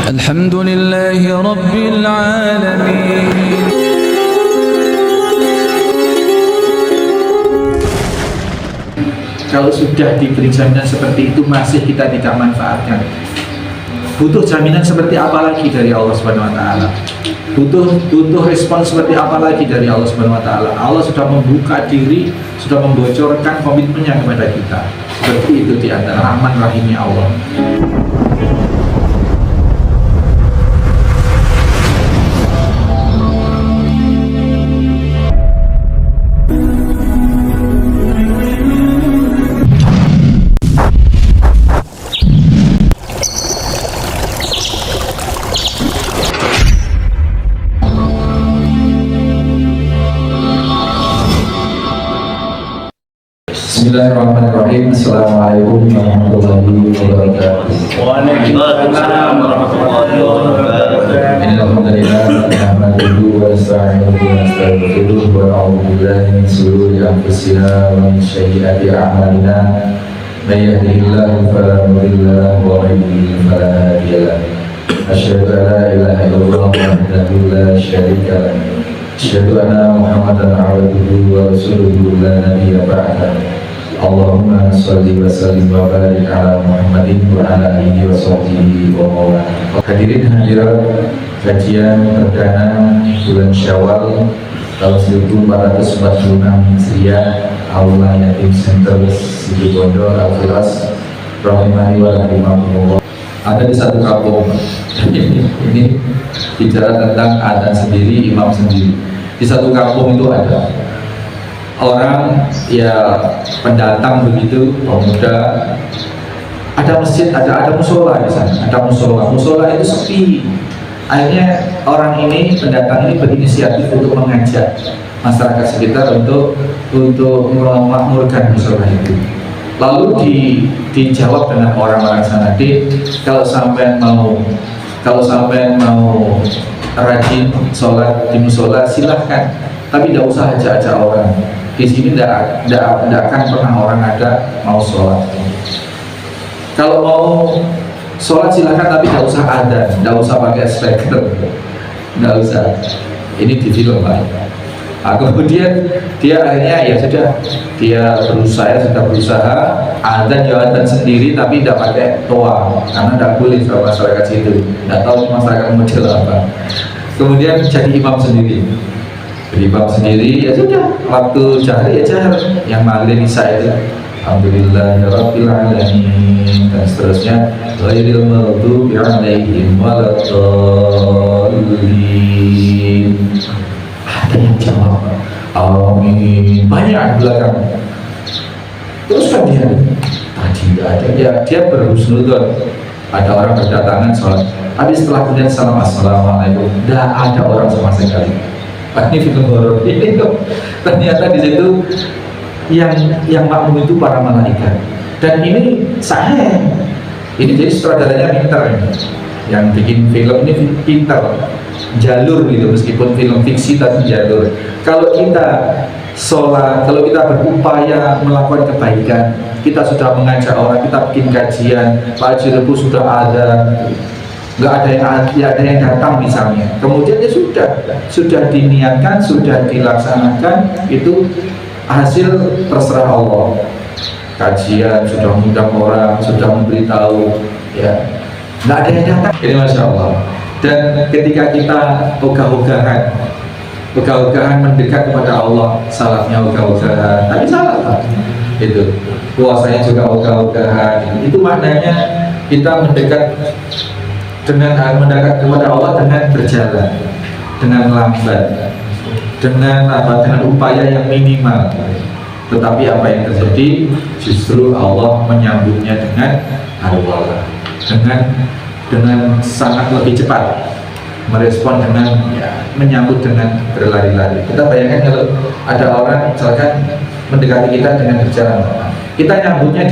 Alhamdulillahi Rabbil Alamin. Kalau sudah diberi jaminan seperti itu masih kita tidak manfaatkan, butuh jaminan seperti apa lagi dari Allah Subhanahu wa taala? Butuh respon seperti apa lagi dari Allah Subhanahu wa taala? Allah sudah membuka diri, sudah membocorkan komitmennya kepada kita. Seperti itu di antara rahman rahimnya Allah. Bismillahirrahmanirrahim. Assalamualaikum warahmatullahi wabarakatuh. Waalaikumsalam warahmatullahi wabarakatuh. Alhamdulillah, nahmaduhu wa nasta'inuhu wa nastaghfiruh wa na'udzu billahi min shururi anfusina wa min sayyiati a'malina. May yahdihillahu fala mudilla lahu wa may yudlil fala hadiya lahu. Asyhadu an la ilaha illallah wahdahu la syarika lahu. Asyhadu anna Muhammadan 'abduhu wa rasuluhu la nabiyya ba'dahu. Allahumma sholli wa sallim wa barik ala Muhammadin wa ala alihi wa sahbihi wa mawala. Hadirin hadirat kajian perdana bulan Syawal tahun 1446 Hijriah, Aula Yatim Center Situbondo Al-Firas rahimani wa rahimakumullah. Ada di satu kampung ini bicara tentang adzan sendiri, imam sendiri. Di satu kampung itu ada orang ya pendatang begitu, pemuda, ada masjid, ada musola di sana, ada musola itu sepi. Akhirnya orang ini, pendatang ini berinisiatif untuk mengajak masyarakat sekitar untuk memakmurkan musola itu. Lalu dijawab dengan orang-orang sana, kalau sampai mau rajin sholat di musola silahkan, tapi tidak usah ajak-ajak orang. Di sini tidak akan pernah orang ada mau sholat. Kalau mau sholat silahkan, tapi tidak usah ada, tidak usah pakai speaker, tidak usah. Ini di film Pak. Kemudian dia akhirnya ya sudah, dia sudah berusaha adzan sendiri, tapi tidak pakai toa karena tidak boleh sama masyarakat situ. Tidak tahu masyarakat model apa. Kemudian jadi imam sendiri. Imam sendiri ya sudah, waktu jahri ya jahar, yang maghrib isya itu alhamdulillahirabbil alamin dan seterusnya, ghairil maghdubi alaihim waladdallin. Ada yang jawab amin, banyak di belakang. Terus kan dia tadi tidak ada, dia berhusnudzon, ada orang berdatangan sholat, tapi setelah kemudian salam assalamualaikum, tidak ada orang sama sekali. Ini film horor ini ternyata di situ yang makmum itu para malaikat, dan ini sahih. Ini jadi sutradaranya pintar, yang bikin film ini pintar, jalur gitu, meskipun film fiksi tapi jalur. Kalau kita sholat, kalau kita berupaya melakukan kebaikan, kita sudah mengajak orang, kita bikin kajian, Pak Jirebu sudah ada, nggak ada yang datang misalnya, kemudian ya sudah diniatkan, sudah dilaksanakan, itu hasil terserah Allah. Kajian sudah mengundang orang, sudah memberitahu, ya nggak ada yang datang. Ini Masya Allah. Dan ketika kita ogah-ogahan mendekat kepada Allah, salahnya ogah-ogahan, tapi salah Pak. Itu puasanya juga ogah-ogahan. Itu maknanya kita mendekat kepada Allah dengan berjalan, dengan lambat, dengan upaya yang minimal. Tetapi apa yang terjadi, justru Allah menyambutnya dengan harwala, dengan sangat lebih cepat, merespon dengan menyambut dengan berlari-lari. Kita bayangkan kalau ada orang misalkan mendekati kita dengan berjalan, kita nyambutnya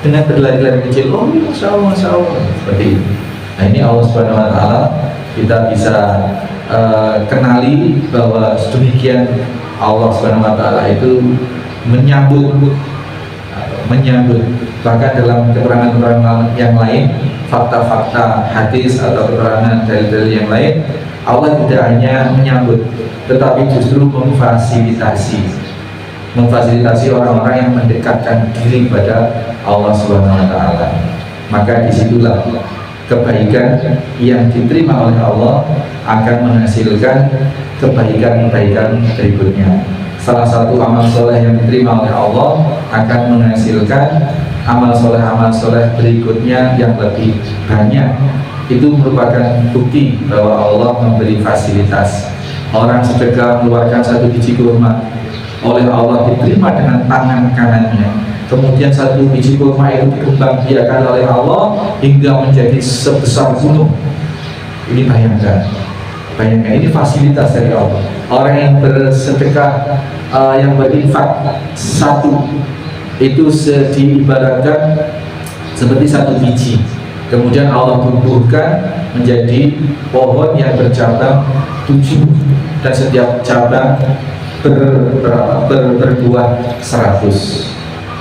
dengan berlari-lari kecil. Oh, masya Allah, seperti itu. Nah, ini Allah Subhanahu wa taala kita bisa kenali bahwa sedemikian Allah Subhanahu wa taala itu menyambut. Bahkan dalam keterangan yang lain, fakta-fakta hadis atau keterangan dalil-dalil yang lain, Allah tidak hanya menyambut, tetapi justru memfasilitasi orang-orang yang mendekatkan diri pada Allah Subhanahu wa Ta'ala. Maka disitulah kebaikan yang diterima oleh Allah akan menghasilkan kebaikan-kebaikan berikutnya. Salah satu amal soleh yang diterima oleh Allah akan menghasilkan amal soleh berikutnya yang lebih banyak. Itu merupakan bukti bahwa Allah memberi fasilitas. Orang sedekah mengeluarkan 1 biji kurma, oleh Allah diterima dengan tangan kanannya. Kemudian 1 biji kurma itu dikembangbiakan oleh Allah hingga menjadi sebesar gunung. Ini bayangkan ini fasilitas dari Allah. Orang yang bersedekah, yang berinfak 1 itu diibaratkan seperti 1 biji. Kemudian Allah tumbuhkan menjadi pohon yang bercabang 7, dan setiap cabang berbuah 100.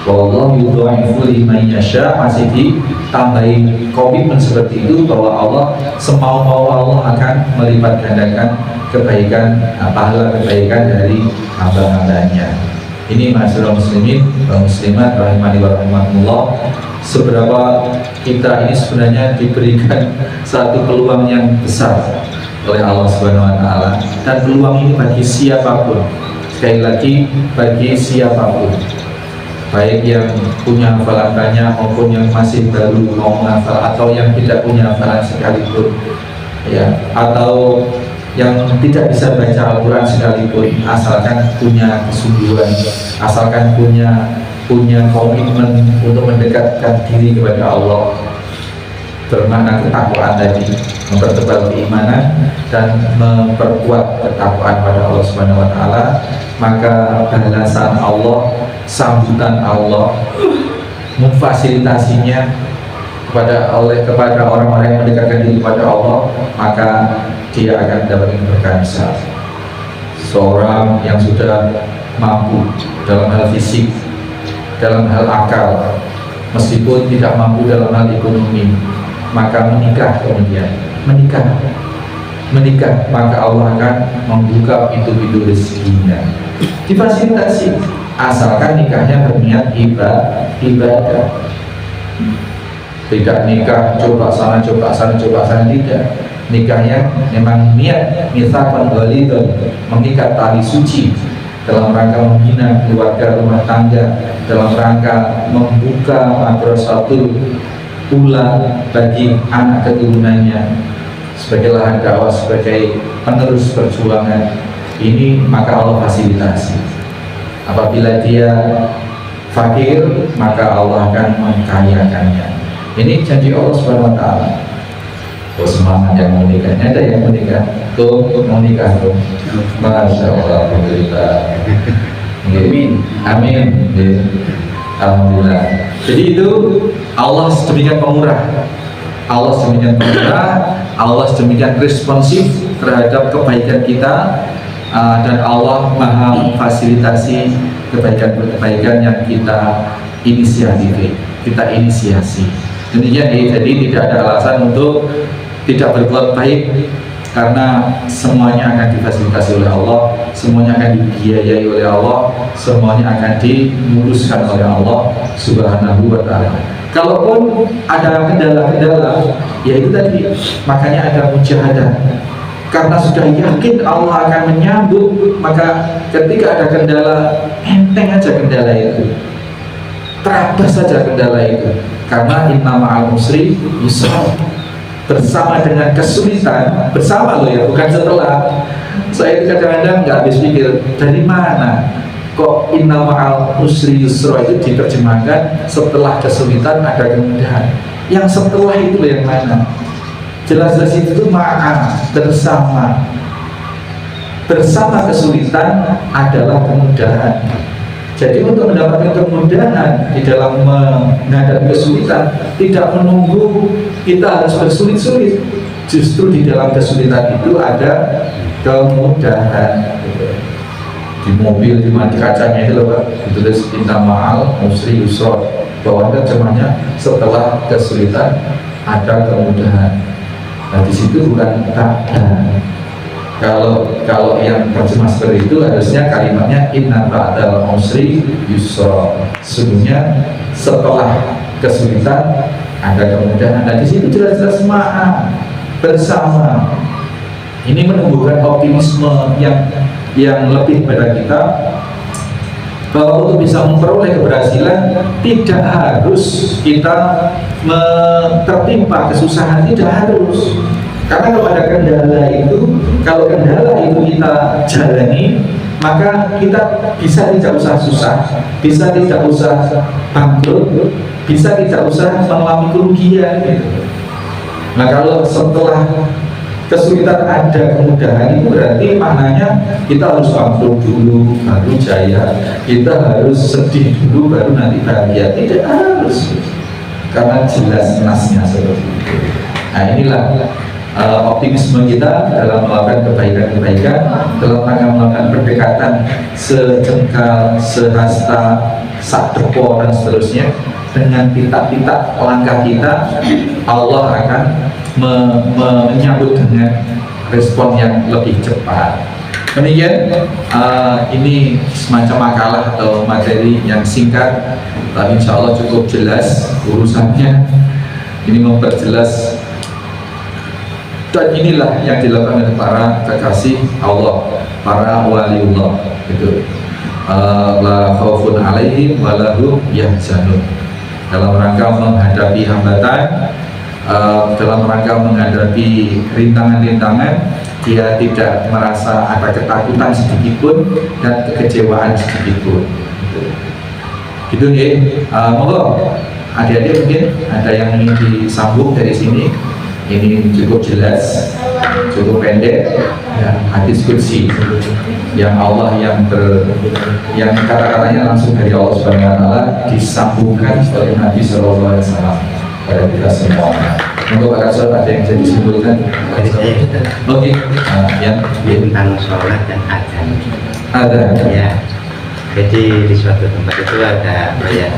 Wallahu yudha'ifu liman yasha. Masih ditambahi komitmen seperti itu bahwa Allah semau-mau Allah akan melipat gandakan kebaikan, pahala kebaikan dari hamba-hambanya. Ini masyarakat muslimin dan muslimat rahimani wa rahimakumullah, seberapa kita ini sebenarnya diberikan satu peluang yang besar oleh Allah Subhanahu wa Ta'ala, dan peluang ini bagi siapapun, sekali lagi bagi siapapun, baik yang punya hafalan banyak maupun yang masih baru mau menghafal, atau yang tidak punya hafalan sekalipun, ya, atau yang tidak bisa baca Al-Quran sekalipun, asalkan punya kesungguhan, asalkan punya komitmen untuk mendekatkan diri kepada Allah, bermakna ketakwaan tadi, mempertebal keimanan dan memperkuat ketakwaan pada Allah Subhanahu wa Ta'ala, maka balasan Allah, sambutan Allah, memfasilitasinya kepada orang-orang yang mendekatkan diri kepada Allah, maka dia akan dapat berkah besar. Seorang yang sudah mampu dalam hal fisik, dalam hal akal, meskipun tidak mampu dalam hal ekonomi, maka menikah, maka Allah akan membuka pintu-pintu rezekinya, difasilitasi, asalkan nikahnya berniat ibadah. Tidak nikah coba sana tidak. Nikahnya memang niat mitsaqan ghalidun, mengikat tali suci dalam rangka membina keluarga rumah tangga, dalam rangka membuka madrasatul ula bagi anak keturunannya sebagai lahan dakwah, sebagai penerus perjuangan ini, maka Allah fasilitasi. Apabila dia fakir, maka Allah akan mengkayakannya. Ini janji Allah Subhanahu wa Ta'ala. Oh, semangat yang mau nikah, ada yang mau nikah tuh, mau nikah tuh, masya Allah, alhamdulillah. Amin. Alhamdulillah. Jadi itu Allah sedemikian pemurah, Allah sedemikian responsif terhadap kebaikan kita, dan Allah maha memfasilitasi kebaikan-kebaikan yang kita inisiasi. Demikian, jadi tidak ada alasan untuk tidak berbuat baik, karena semuanya akan difasilitasi oleh Allah, semuanya akan dibiayai oleh Allah, semuanya akan dimuruskan oleh Allah Subhanahu wa Ta'ala. Kalaupun ada kendala-kendala, ya itu tadi, makanya ada mujahadah. Karena sudah yakin Allah akan menyambut, maka ketika ada kendala, enteng aja kendala itu, terabas saja kendala itu. Karena inna ma'al usri yusra, bersama dengan kesulitan, bersama loh ya, bukan setelah. Saya kadang-kadang nggak habis pikir, dari mana kok inna ma'al usri yusra itu diterjemahkan setelah kesulitan ada kemudahan. Yang setelah itu yang mana? Jelas-jelas itu ma'a, bersama kesulitan adalah kemudahan. Jadi untuk mendapatkan kemudahan di dalam menghadapi kesulitan, tidak menunggu kita harus bersulit-sulit. Justru di dalam kesulitan itu ada kemudahan. Di mobil, di kacanya itu loh Pak, ditulis inna ma'al usri yusra, bahwa terjemahnya setelah kesulitan ada kemudahan. Nah di situ bukan tak ada. Kalau yang terjemah seperti itu harusnya kalimatnya inna ba'dal usri yusra. Sesungguhnya setelah kesulitan ada kemudahan. Nah di situ jelas-jelas ma'a bersama. Ini menumbuhkan optimisme yang lebih pada kita bahwa untuk bisa memperoleh keberhasilan tidak harus kita tertimpa kesusahan, tidak harus. Karena kalau kendala itu kita jalani, maka kita bisa tidak usah susah, bisa tidak usah bangkrut, bisa tidak usah mengalami kerugian gitu. Nah kalau setelah kesulitan ada kemudahan, itu berarti maknanya kita harus bangkrut dulu baru jaya, kita harus sedih dulu baru nanti bahagia. Tidak harus, karena jelas nasnya seperti itu. Nah inilah optimisme kita dalam melakukan kebaikan-kebaikan, dalam rangka melakukan pendekatan sejengkal, sehasta, sak depo dan seterusnya. Dengan titak-titak langkah kita, Allah akan menyambut dengan respon yang lebih cepat. Kemudian ini semacam makalah atau materi yang singkat, tapi insya Allah cukup jelas urusannya. Ini memperjelas, dan inilah yang dilakukan oleh para kekasih Allah, para waliullah itu. La khaufun alaihim wa lahum yahzanun. Dalam rangka menghadapi hambatan, dalam rangka menghadapi rintangan-rintangan, dia tidak merasa ada ketakutan sedikitpun dan kekecewaan sedikitpun. Gitu nih. Monggo adik-adik mungkin ada yang ingin disambung dari sini. Ini cukup jelas, cukup pendek, ya, hadis qudsi yang Allah yang kata-katanya langsung dari Allah Subhanahu Wa Taala disambungkan oleh Nabi Sallallahu Alaihi Wasallam pada kita semua. Untuk para sahabat ada yang bisa disimpulkan? Oke, yang tentang sholat dan adzan. Ada. Ya. Jadi di suatu tempat itu ada banyak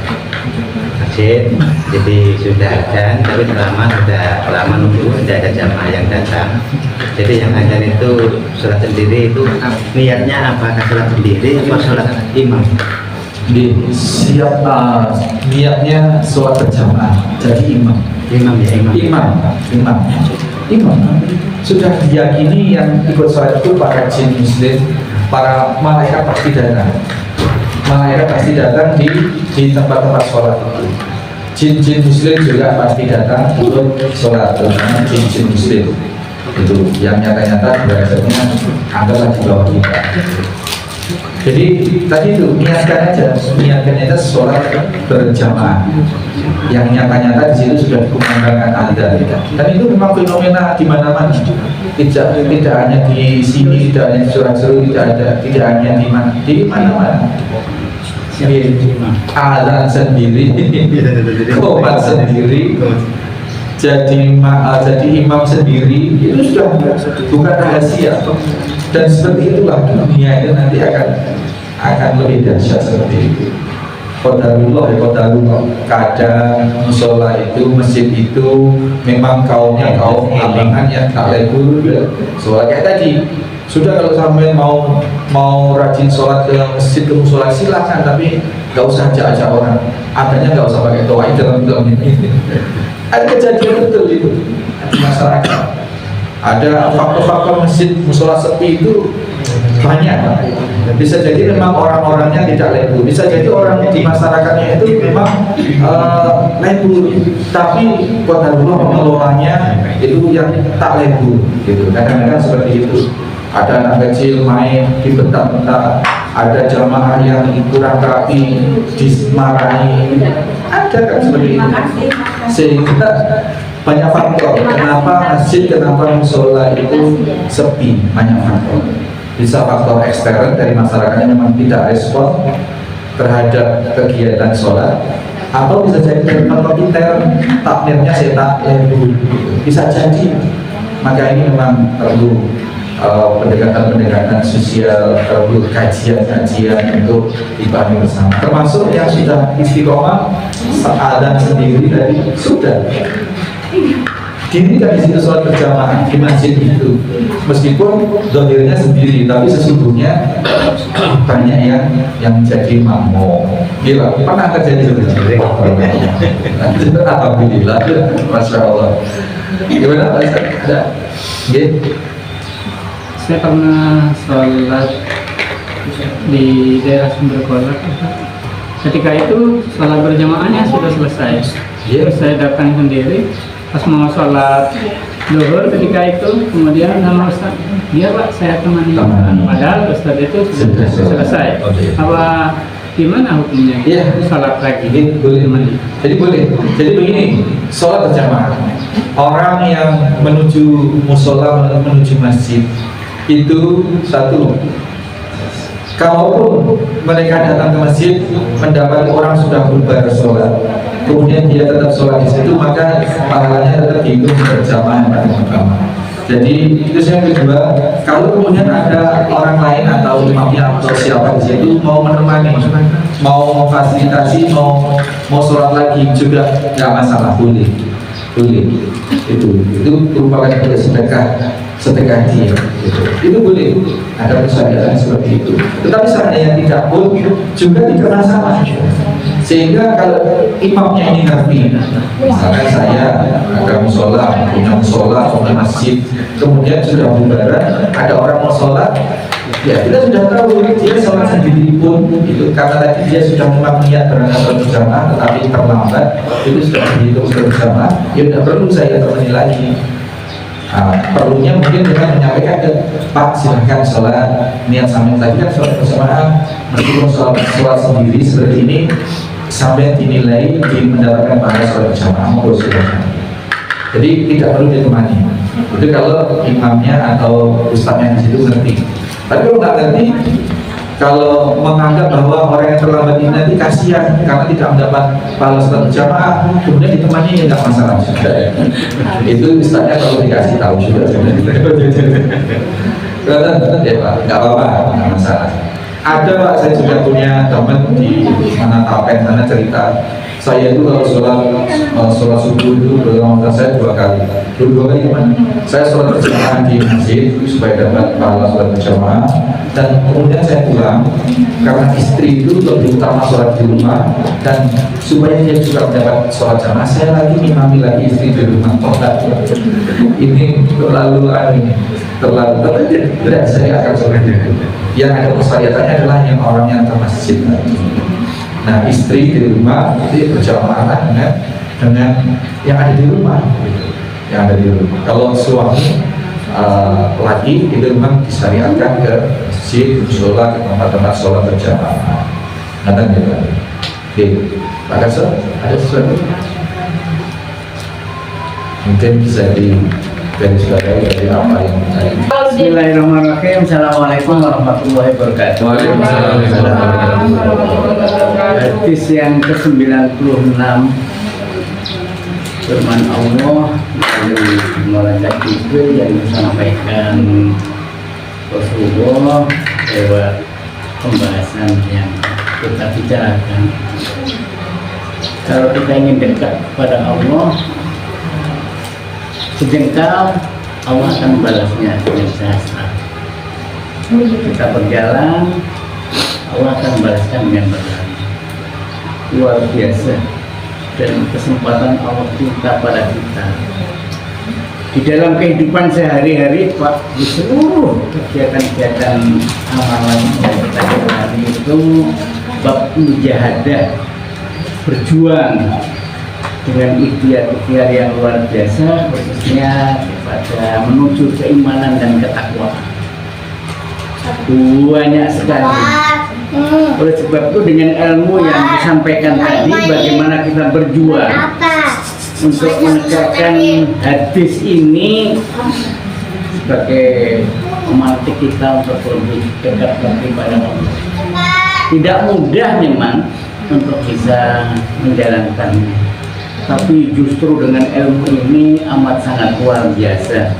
masjid, jadi sudah adzan, tapi lama nunggu tidak ada jamaah yang datang. Jadi yang adzan itu sholat sendiri itu niatnya apakah sholat sendiri atau sholat imam? Niatnya sholat berjamaah, jadi imam. Imam sudah diyakini yang ikut sholat itu para jin muslim, para malaikat pasti datang. Malaikat pasti datang di tempat-tempat sholat itu. Jin-jin muslim juga pasti datang untuk sholat, terutama jin-jin muslim itu yang nyata-nyata derajatnya anggaplah di bawah kita. Jadi tadi itu niatkan aja sholat berjamaah. Yang nyata-nyata di situ sudah dikumandangkan adzan. Dan itu memang fenomena di mana-mana. Tidak hanya di sini, tidak hanya di Surabaya, tidak hanya di mana-mana. Adzan sendiri, khomat sendiri, jadi imam sendiri, itu sudah bukan rahasia. Dan seperti itulah dunia itu nanti akan lebih dahsyat seperti itu. Qadarullah. Kadang musola itu, masjid itu memang kaumnya kaum abangan yang tak lebur. Soalnya kayak tadi, sudah kalau sampai mau rajin sholat ke masjid, ke musola silakan, tapi nggak usah ajak orang. Adanya nggak usah pakai doa dalam ini. Ada kejadian betul itu di masyarakat. Ada faktor-faktor masjid musola sepi itu banyak. Bisa jadi memang orang-orangnya tidak lebur, bisa jadi orang di masyarakatnya itu memang lebur, tapi qadarullah mengelolanya itu yang tak lebur gitu. Kadang-kadang seperti itu. Ada anak kecil main dibentak-bentak, ada jamaah yang kurang rapi dimarahi, ada kan seperti itu. Sehingga banyak faktor kenapa masjid, kenapa musola itu sepi, banyak faktor. Bisa faktor ekstern dari masyarakatnya memang tidak respon terhadap kegiatan sholat, atau bisa jadi dari faktor intern, takmirnya saya tak lebur, bisa jadi. Maka ini memang perlu pendekatan sosial, perlu kajian untuk dipahami bersama. Termasuk yang sudah istiqomah adzan sendiri tadi sudah. dirikan di situ sholat berjamaah di masjid itu, meskipun dohirnya sendiri, tapi sesungguhnya banyak yang jadi makmum. Gila, pernah terjadi seperti itu? Alhamdulillah, masya Allah. Gimana Pak Ustaz? Ada? Gitu. Saya pernah sholat di daerah Sumber Kolak. Ketika itu sholat berjamaahnya sudah selesai. Terus saya datang sendiri. Pas mau sholat zuhur ketika itu, kemudian sama Ustaz, dia Pak saya temani. Padahal Ustaz itu sudah selesai. Apa gimana hukumnya? Iya. Sholat lagi. Boleh. Jadi boleh. Jadi begini, sholat berjamaah. Orang yang menuju musola, menuju masjid itu satu. Kalaupun mereka datang ke masjid mendapat orang sudah bubar sholat, kemudian dia tetap sholat di situ, maka pahalanya tetap dihitung berjamaah pertama. Jadi itu yang kedua. Kalau kemudian ada orang lain atau imamnya atau siapa di situ mau menemani, mau memfasilitasi, mau sholat lagi juga nggak masalah, boleh. Itu merupakan sedekah dia. Itu boleh, ada persyaratan seperti itu. Tetapi seandainya tidak pun juga tidak masalah. Sehingga kalau imamnya ini ngerti, misalkan saya ada musola, punya musola atau masjid, kemudian sudah bubaran, ada orang mau sholat, ya kita sudah tahu dia sholat sendiri pun itu karena tadi dia sudah memang niat berangkat berjamaah tetapi terlambat, itu sudah dihitung berjamaah, ya tidak perlu saya temani lagi. Perlunya mungkin dengan menyampaikan ke Pak, silahkan sholat niat sambil tadi kan sholat berjamaah, meskipun sholat sendiri seperti ini sampai dinilai mendapatkan pahala sholat berjamaah, mau silahkan. Jadi tidak perlu ditemani. Itu kalau imamnya atau ustadznya di situ ngerti. Tapi kalau nggak ngerti, kalau menganggap bahwa orang yang terlambat ini nanti kasihan karena tidak mendapat pahala sholat berjamaah, kemudian ditemani, ya nggak masalah juga. Itu ustadznya kalau dikasih tahu juga. Ya Pak, nggak apa-apa, nggak masalah. Ada Pak, saya juga punya teman di mana Tapen sana cerita, saya itu kalau sholat subuh itu bersama saya 2 kali. Dua kali gimana? Saya sholat berjamaah di masjid supaya dapat pahala sholat berjamaah, dan kemudian saya pulang karena istri itu lebih utama sholat di rumah, dan supaya dia juga mendapat sholat jamaah, saya lagi imami lagi istri di rumah. Ini terlalu tapi tidak, saya akan sholat. Yang ada kesulitannya adalah yang orang yang ke masjid lagi. Nah, istri di rumah itu berjamaah dengan yang ada di rumah, yang ada di rumah. Kalau suami lagi itu memang disyariatkan ke masjid, musola, ke tempat-tempat sholat berjamaah. Nanti juga. Oke, Pak Kasar, ada sesuatu? Mungkin bisa digarisbawahi dari apa yang tadi. Bismillahirrahmanirrahim. Assalamualaikum warahmatullahi wabarakatuh. Hadis yang ke-96, firman Allah dari malaikat Jibril yang disampaikan Rasulullah lewat pembahasan yang kita bicarakan. Kalau kita ingin dekat kepada Allah, sejengkal Allah akan membalasnya dengan sehasta. Kita berjalan, Allah akan membalaskan dengan berjalan. Luar biasa, dan kesempatan Allah cinta pada kita di dalam kehidupan sehari-hari, Pak. Di seluruh kegiatan-kegiatan amalan yang kita jalani itu bab mujahadah, berjuang dengan ikhtiar-ikhtiar yang luar biasa, khususnya kepada menuju keimanan dan ketakwaan. Banyak sekali. Oleh sebab itu dengan ilmu yang disampaikan tadi, bagaimana kita berjuang untuk menegakkan hadis ini sebagai memantik kita untuk lebih dekat lagi pada Allah. Tidak mudah memang untuk bisa menjalankannya, tapi justru dengan ilmu ini amat sangat luar biasa.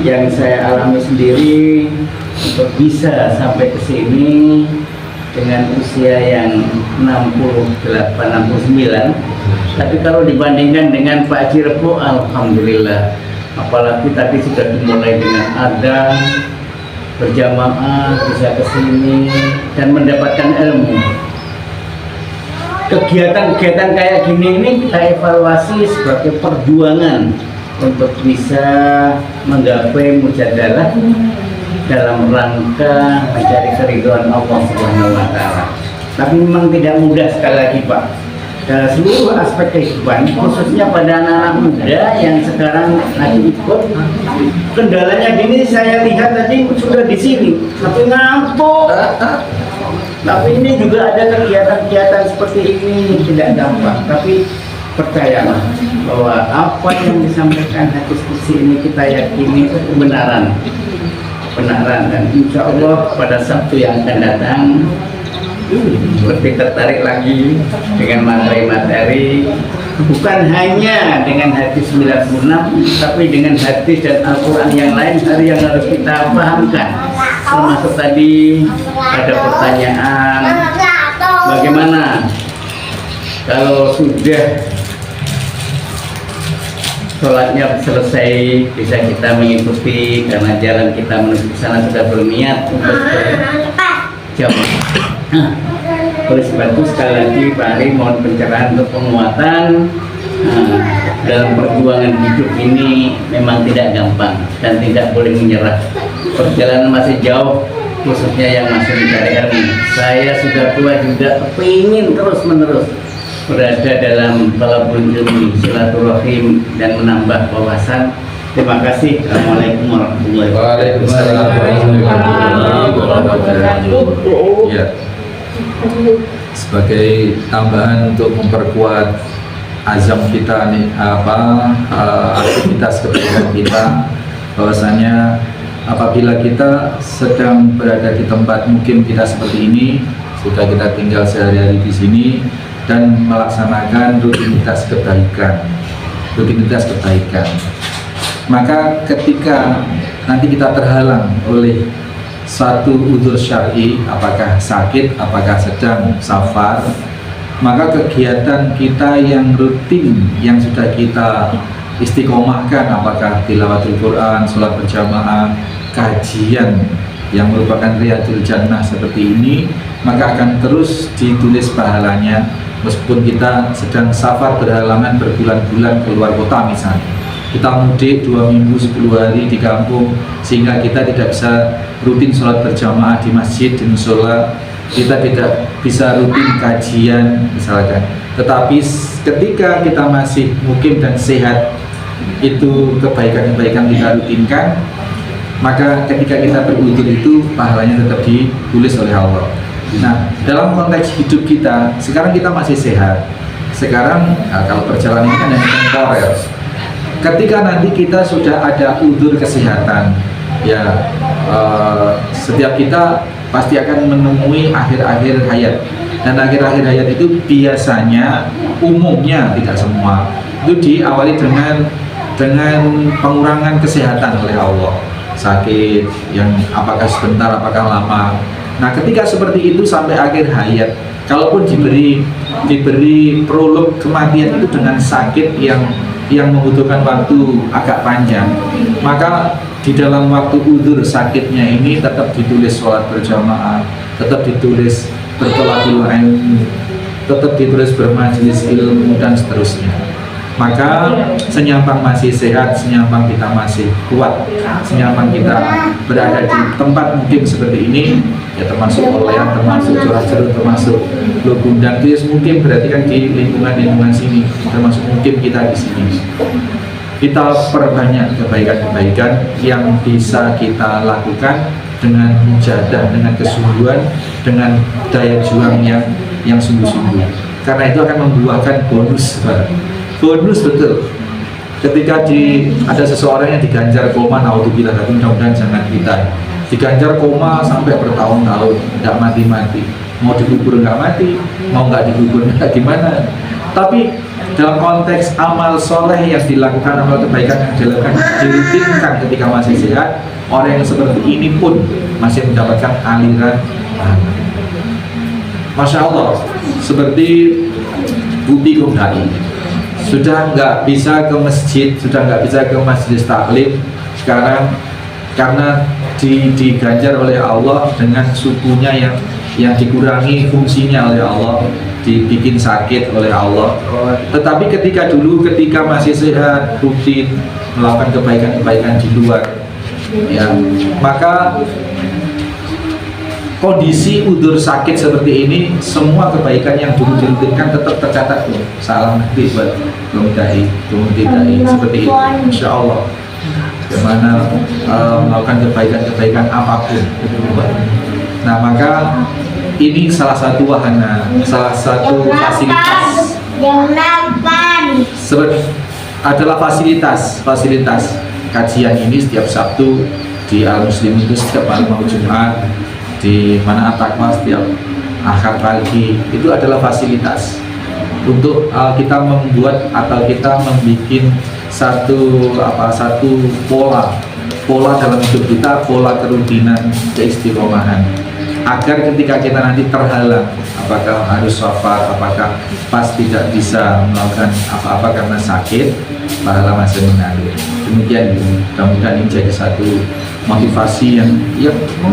Yang saya alami sendiri untuk bisa sampai ke sini dengan usia yang 68-69, Tapi kalau dibandingkan dengan Pak Haji Rebo, alhamdulillah. Apalagi tadi sudah dimulai dengan adhan, berjamaah, bisa ke sini dan mendapatkan ilmu. Kegiatan-kegiatan kayak gini ini kita evaluasi sebagai perjuangan untuk bisa menggapai mujadalah dalam rangka mencari keridhaan Allah Subhanahu wa taala. Tapi memang tidak mudah, sekali lagi Pak. Dalam seluruh aspek kehidupan, khususnya pada anak-anak muda yang sekarang lagi ikut, kendalanya gini, saya lihat tadi sudah di sini, tapi ngantuk. Tapi ini juga ada kegiatan-kegiatan seperti ini, tidak gampang. Tapi percayalah bahwa apa yang disampaikan hadis kursi ini kita yakini itu kebenaran, dan insya Allah pada Sabtu yang akan datang lebih tertarik lagi dengan materi-materi, bukan hanya dengan hadis 96, tapi dengan hadis dan Al-Quran yang lain yang harus kita pahamkan. Termasuk tadi ada pertanyaan, bagaimana kalau sudah sholatnya selesai bisa kita mengikuti karena jalan kita menuju ke sana sudah berniat untuk berjamaah. Oleh sebab itu sekali lagi Pak Ari mohon pencerahan untuk penguatan. Dalam perjuangan hidup ini memang tidak gampang dan tidak boleh menyerah. Perjalanan masih jauh, khususnya yang masih mencari ilmu. Saya sudah tua juga, kepingin terus-menerus berada dalam talabul ilmi, silaturahim dan menambah wawasan. Terima kasih. Assalamualaikum warahmatullahi wabarakatuh. Waalaikumsalam warahmatullahi wabarakatuh. Ya. Sebagai tambahan untuk memperkuat azam kita nih, aktivitas kebaikan kita, bahwasanya apabila kita sedang berada di tempat mungkin kita seperti ini, sudah kita tinggal sehari-hari di sini dan melaksanakan rutinitas kebaikan, maka ketika nanti kita terhalang oleh satu udzur syar'i, apakah sakit, apakah sedang safar, maka kegiatan kita yang rutin yang sudah kita istiqomahkan, apakah tilawatul Quran, sholat berjamaah, kajian yang merupakan riyadul jannah seperti ini, maka akan terus ditulis pahalanya meskipun kita sedang safar berhalangan berbulan-bulan keluar kota misalnya. Kita mudik 2 minggu 10 hari di kampung sehingga kita tidak bisa rutin sholat berjamaah di masjid, di musola, kita tidak bisa rutin kajian misalkan. Tetapi ketika kita masih mukim dan sehat, itu kebaikan-kebaikan kita rutinkan, maka ketika kita berudzur itu pahalanya tetap ditulis oleh Allah. Nah, dalam konteks hidup kita, sekarang kita masih sehat. Sekarang kalau perjalanan ini kan hanya temporer. Ketika nanti kita sudah ada udzur kesehatan, ya setiap kita pasti akan menemui akhir-akhir hayat, dan akhir-akhir hayat itu biasanya, umumnya tidak semua, itu diawali dengan pengurangan kesehatan oleh Allah, sakit yang apakah sebentar apakah lama. Nah, ketika seperti itu sampai akhir hayat, kalaupun diberi prolog kematian itu dengan sakit yang membutuhkan waktu agak panjang, maka di dalam waktu udzur sakitnya ini tetap ditulis sholat berjamaah, tetap ditulis bertolakul ilmu, tetap ditulis bermajelis ilmu dan seterusnya. Maka senyampang masih sehat, senyampang kita masih kuat, senyampang kita berada di tempat mungkin seperti ini, ya termasuk olean, termasuk curah-cerut, termasuk logundang, itu mungkin berarti kan di lingkungan sini, termasuk mungkin kita di sini. Kita perbanyak kebaikan-kebaikan yang bisa kita lakukan dengan mujahadah, dengan kesungguhan, dengan daya juang yang sungguh-sungguh. Karena itu akan membuahkan bonus. Bonus betul. Ketika ada seseorang yang diganjar koma, naudzubillah, tapi mudah-mudahan jangan kita diganjar koma sampai bertahun-tahun, tidak mati-mati. Mau dikubur nggak mati, mau nggak dikubur nggak gimana. Tapi dalam konteks amal soleh yang dilakukan, amal kebaikan yang dilakukan, dirutinkan ketika masih sehat, orang yang seperti ini pun masih mendapatkan aliran pahala. Masya Allah, seperti Budi Kumdai. sudah nggak bisa ke masjid, sudah nggak bisa ke majelis taklim sekarang karena diganjar oleh Allah dengan sukunya yang dikurangi fungsinya oleh Allah, dibikin sakit oleh Allah. Tetapi ketika masih sehat, rutin melakukan kebaikan-kebaikan di luar, ya, maka kondisi udur sakit seperti ini, semua kebaikan yang dulu dirutinkan tetap tercatat loh. Salam nanti buat dai seperti itu, insya Allah. Bagaimana melakukan kebaikan-kebaikan apapun. Nah, maka ini salah satu wahana, salah satu fasilitas. Adalah fasilitas kajian ini setiap Sabtu di Al Muslim itu setiap malam Jumat, di mana At-Taqwa setiap Ahad pagi, itu adalah fasilitas untuk kita membuat atau kita membuat satu pola dalam hidup kita, pola kerutinan keistiqomahan, agar ketika kita nanti terhalang, apakah harus safar, apakah pas tidak bisa melakukan apa-apa karena sakit, pahala masih mengalir. Demikian, mudah-mudahan ini jadi satu motivasi yang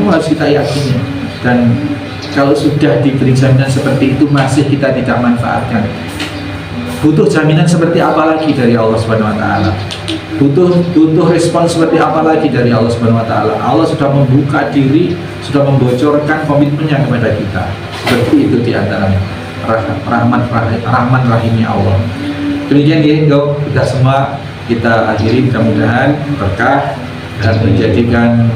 harus kita yakini. Dan kalau sudah diberi jaminan seperti itu masih kita tidak manfaatkan, butuh jaminan seperti apa lagi dari Allah Subhanahu wa taala? Butuh respon seperti apa lagi dari Allah Subhanahu wa taala? Allah sudah membuka diri, sudah membocorkan komitmennya kepada kita. Seperti itu di antara rahman rahimnya Allah. Demikian ya, kita semua kita akhiri, mudah-mudahan berkah dan menjadikan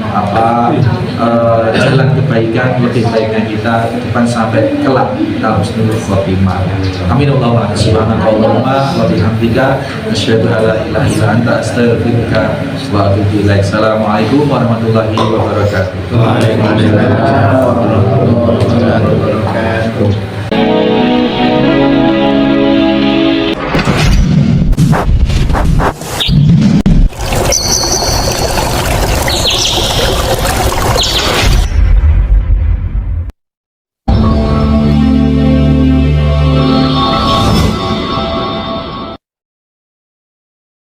jalan kebaikan lebih baiknya kita ke depan sampai kelak kita husnul khotimah. Amin Allahumma subhanakallahumma wa bihamdika asyhadu an la ilaha illa anta astaghfiruka wa atubu ilaik. Assalamualaikum warahmatullahi wabarakatuh. Waalaikumsalam warahmatullahi wabarakatuh.